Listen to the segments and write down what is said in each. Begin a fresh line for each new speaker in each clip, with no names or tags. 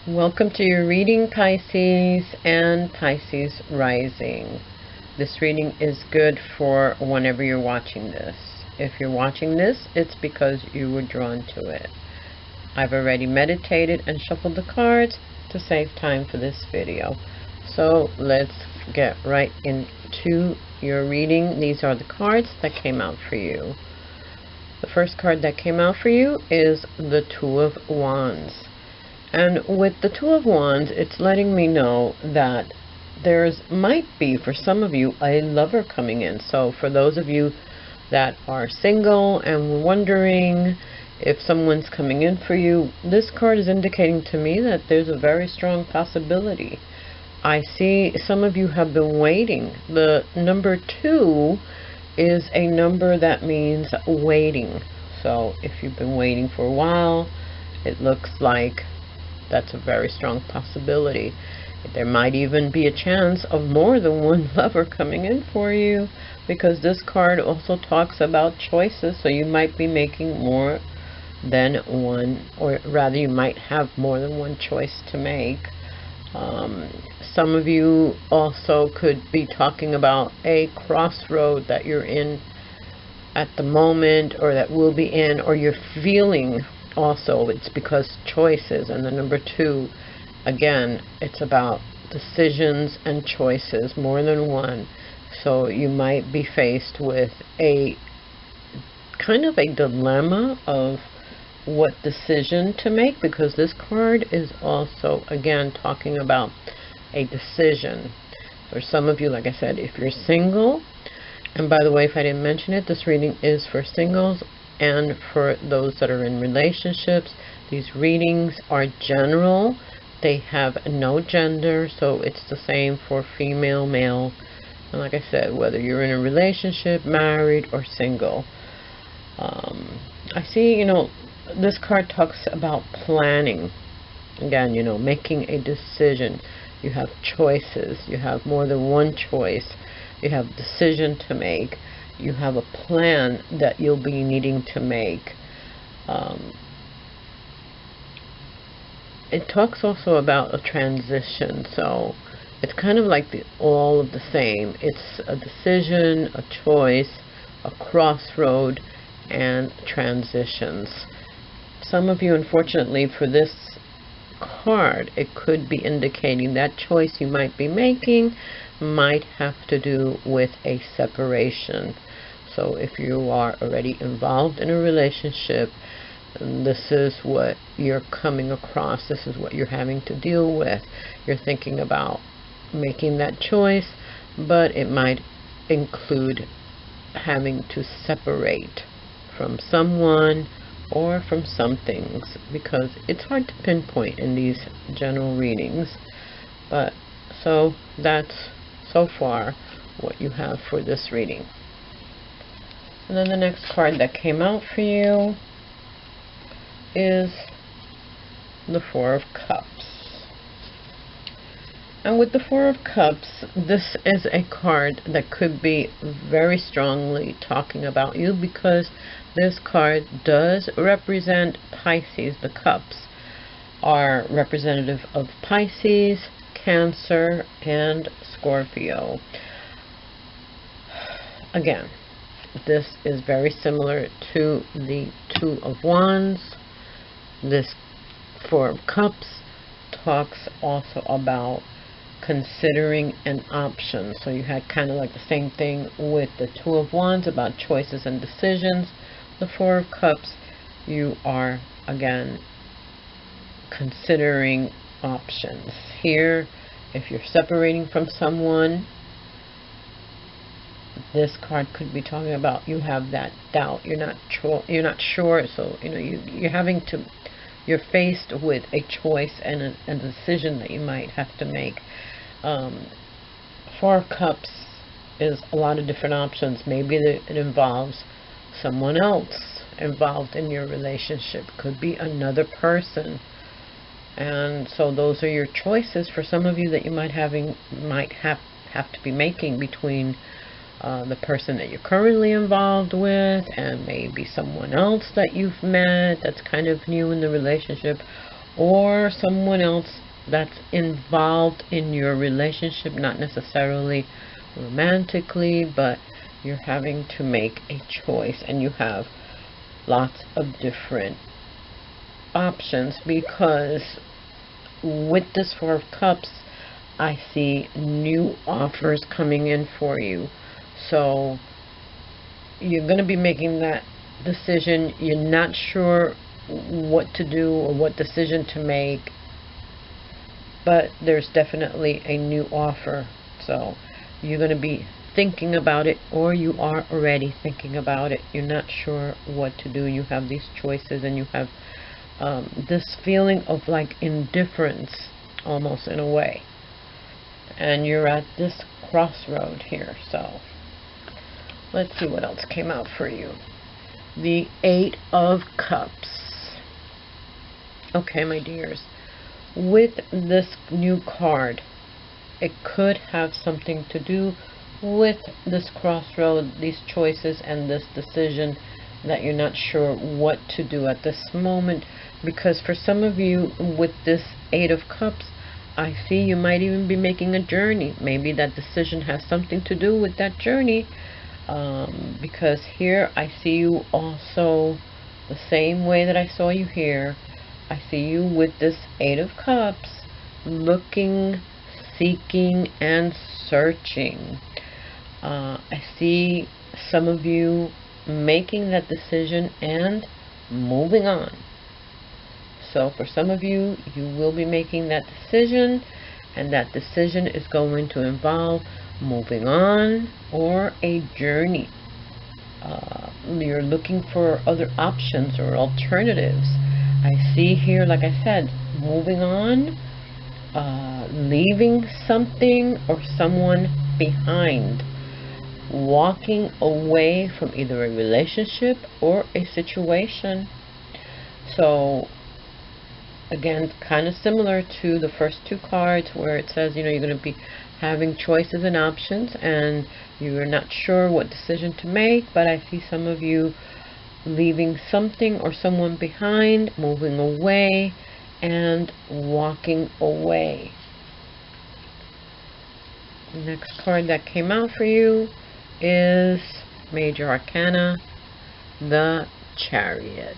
Welcome to your reading, Pisces and Pisces rising. This reading is good for whenever you're watching this. If you're watching this, it's because you were drawn to it. I've already meditated and shuffled the cards to save time for this video. So let's get right into your reading. These are the cards that came out for you. The first card that came out for you is the Two of Wands. And with the Two of Wands, it's letting me know that might be, for some of you, a lover coming in. So for those of you that are single and wondering if someone's coming in for you, this card is indicating to me that there's a very strong possibility. I see some of you have been waiting. The number 2 is a number that means waiting. So if you've been waiting for a while, it looks like that's a very strong possibility. There might even be a chance of more than one lover coming in for you, because this card also talks about choices. So you might be making more than one, or rather you might have more than one choice to make. Some of you also could be talking about a crossroad that you're in at the moment, or that will be in, or you're feeling. Also, it's because choices, and the number 2, again, it's about decisions and choices, more than one. So you might be faced with a kind of a dilemma of what decision to make, because this card is also, again, talking about a decision. For some of you, like I said, if you're single, and by the way, if I didn't mention it, this reading is for singles and for those that are in relationships. These readings are general. They have no gender, so it's the same for female, male, and like I said, whether you're in a relationship, married, or single. I see, this card talks about planning. Again, making a decision. You have choices. You have more than one choice. You have a decision to make. You have a plan that you'll be needing to make. It talks also about a transition. So it's kind of like all of the same. It's a decision, a choice, a crossroad, and transitions. Some of you, unfortunately, for this card, it could be indicating that choice you might be making might have to do with a separation. So if you are already involved in a relationship, this is what you're coming across. This is what you're having to deal with. You're thinking about making that choice, but it might include having to separate from someone or from some things, because it's hard to pinpoint in these general readings. But so that's so far what you have for this reading. And then the next card that came out for you is the Four of Cups. And with the Four of Cups, this is a card that could be very strongly talking about you, because this card does represent Pisces. The cups are representative of Pisces, Cancer, and Scorpio. Again, this is very similar to the Two of Wands. This Four of Cups talks also about considering an option. So you had kind of like the same thing with the Two of Wands about choices and decisions. The Four of Cups, you are again considering options. Here, if you're separating from someone, this card could be talking about you have that doubt. You're not sure. So you're faced with a choice and a decision that you might have to make. Four of Cups is a lot of different options. Maybe it involves someone else involved in your relationship. Could be another person. And so those are your choices for some of you that you might have to be making between the person that you're currently involved with and maybe someone else that you've met that's kind of new in the relationship, or someone else that's involved in your relationship, not necessarily romantically, but you're having to make a choice, and you have lots of different options, because with this Four of Cups, I see new offers coming in for you. So you're going to be making that decision. You're not sure what to do or what decision to make, but there's definitely a new offer. So you're going to be thinking about it, or you are already thinking about it. You're not sure what to do. You have these choices, and you have this feeling of like indifference, almost, in a way. And you're at this crossroad here. So let's see what else came out for you. The Eight of Cups. Okay, my dears, with this new card, it could have something to do with this crossroad, these choices, and this decision that you're not sure what to do at this moment. Because for some of you, with this Eight of Cups, I see you might even be making a journey. Maybe that decision has something to do with that journey. Because here I see you also the same way that I saw you here. I see you with this Eight of Cups, looking, seeking, and searching. I see some of you making that decision and moving on. So for some of you, you will be making that decision, and that decision is going to involve moving on or a journey. You're looking for other options or alternatives. I see here, like I said, moving on, leaving something or someone behind, walking away from either a relationship or a situation. So again, kind of similar to the first two cards, where it says, you're going to be having choices and options, and you're not sure what decision to make. But I see some of you leaving something or someone behind, moving away, and walking away. The next card that came out for you is Major Arcana, the Chariot.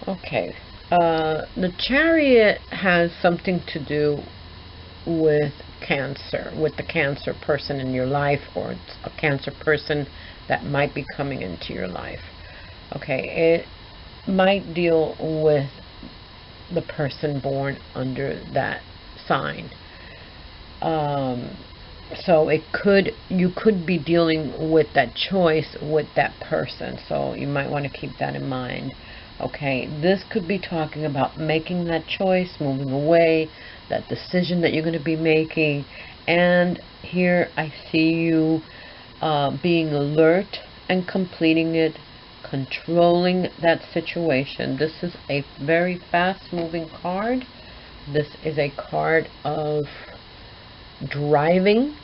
Okay, the Chariot has something to do with Cancer, with the Cancer person in your life, or it's a Cancer person that might be coming into your life. Okay, it might deal with the person born under that sign. So you could be dealing with that choice with that person, so you might want to keep that in mind. Okay, this could be talking about making that choice, moving away, that decision that you're going to be making. And here I see you being alert and completing it, controlling that situation. This is a very fast moving card. This is a card of driving.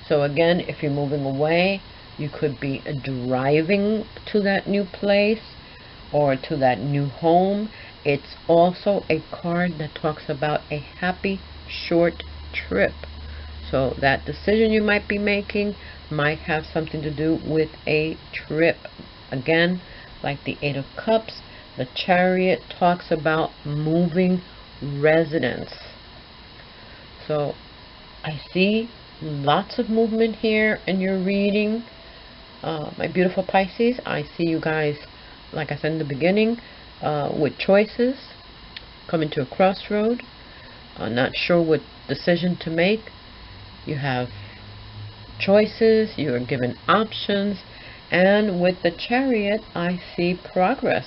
So again, if you're moving away, you could be driving to that new place or to that new home. It's also a card that talks about a happy short trip. So that decision you might be making might have something to do with a trip. Again, like the Eight of Cups, the Chariot talks about moving residence. So I see lots of movement here in your reading. My beautiful Pisces, I see you guys, like I said in the beginning, with choices, coming to a crossroad, not sure what decision to make. You have choices, you are given options, and with the Chariot, I see progress.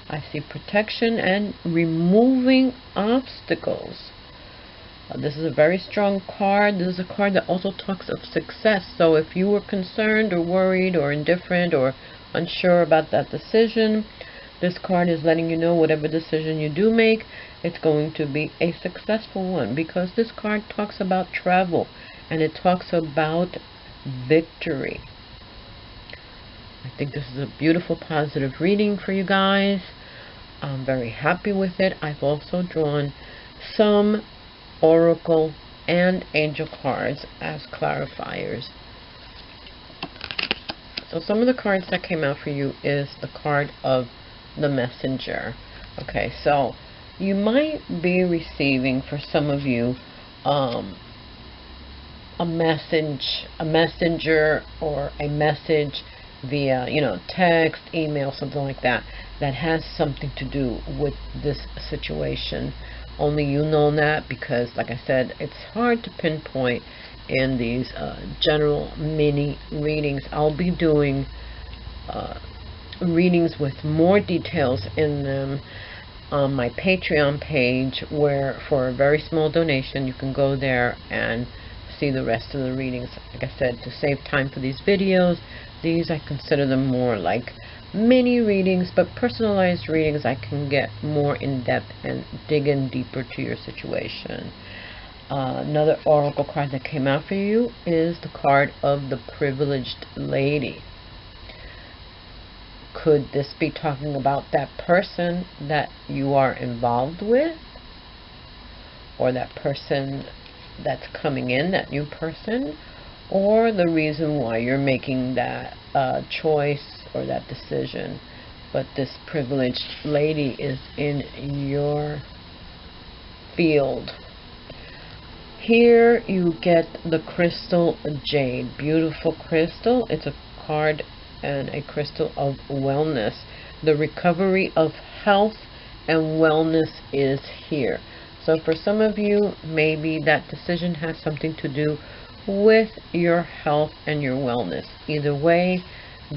I see protection and removing obstacles. This is a very strong card. This is a card that also talks of success. So if you were concerned or worried or indifferent or unsure about that decision, this card is letting you know whatever decision you do make, it's going to be a successful one, because this card talks about travel and it talks about victory. I think this is a beautiful positive reading for you guys. I'm very happy with it. I've also drawn some oracle and angel cards as clarifiers. So some of the cards that came out for you is the card of the messenger. Okay, so you might be receiving, for some of you, a messenger or a message via, text, email, something like that, that has something to do with this situation. Only you know that, because, like I said, it's hard to pinpoint in these general mini readings. I'll be doing readings with more details in them on my Patreon page, where for a very small donation you can go there and see the rest of the readings. Like I said, to save time for these videos, these I consider them more like mini readings, but personalized readings. I can get more in depth and dig in deeper to your situation. Another oracle card that came out for you is the card of the privileged lady. Could this be talking about that person that you are involved with, or that person that's coming in, that new person, or the reason why you're making that choice or that decision? But this privileged lady is in your field. Here you get the crystal jade. Beautiful crystal. It's a card and a crystal of wellness. The recovery of health and wellness is here. So for some of you, maybe that decision has something to do with your health and your wellness. Either way,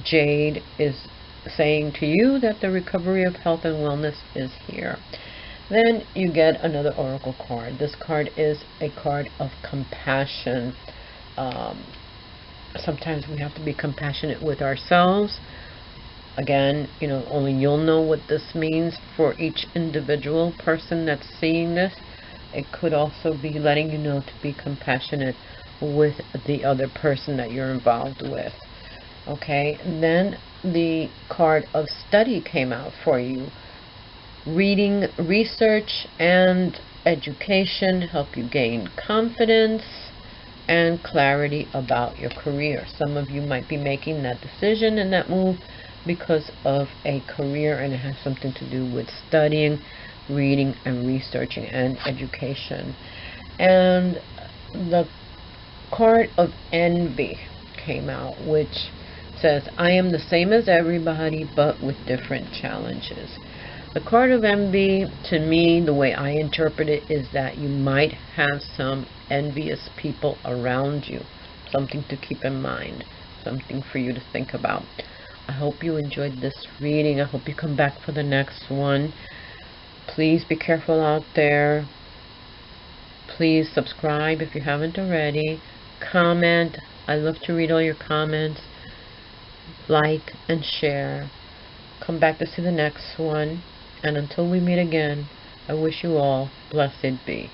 Jade is saying to you that the recovery of health and wellness is here. Then you get another oracle card. This card is a card of compassion. Sometimes we have to be compassionate with ourselves. Again, only you'll know what this means for each individual person that's seeing this. It could also be letting you know to be compassionate with the other person that you're involved with. Okay, and then the card of study came out for you. Reading, research, and education help you gain confidence and clarity about your career. Some of you might be making that decision and that move because of a career, and it has something to do with studying, reading, and researching, and education. And the card of envy came out, which says, I am the same as everybody, but with different challenges. The card of envy, to me, the way I interpret it, is that you might have some envious people around you. Something to keep in mind. Something for you to think about. I hope you enjoyed this reading. I hope you come back for the next one. Please be careful out there. Please subscribe if you haven't already. Comment. I love to read all your comments. Like and share. Come back to see the next one. And until we meet again, I wish you all blessed be.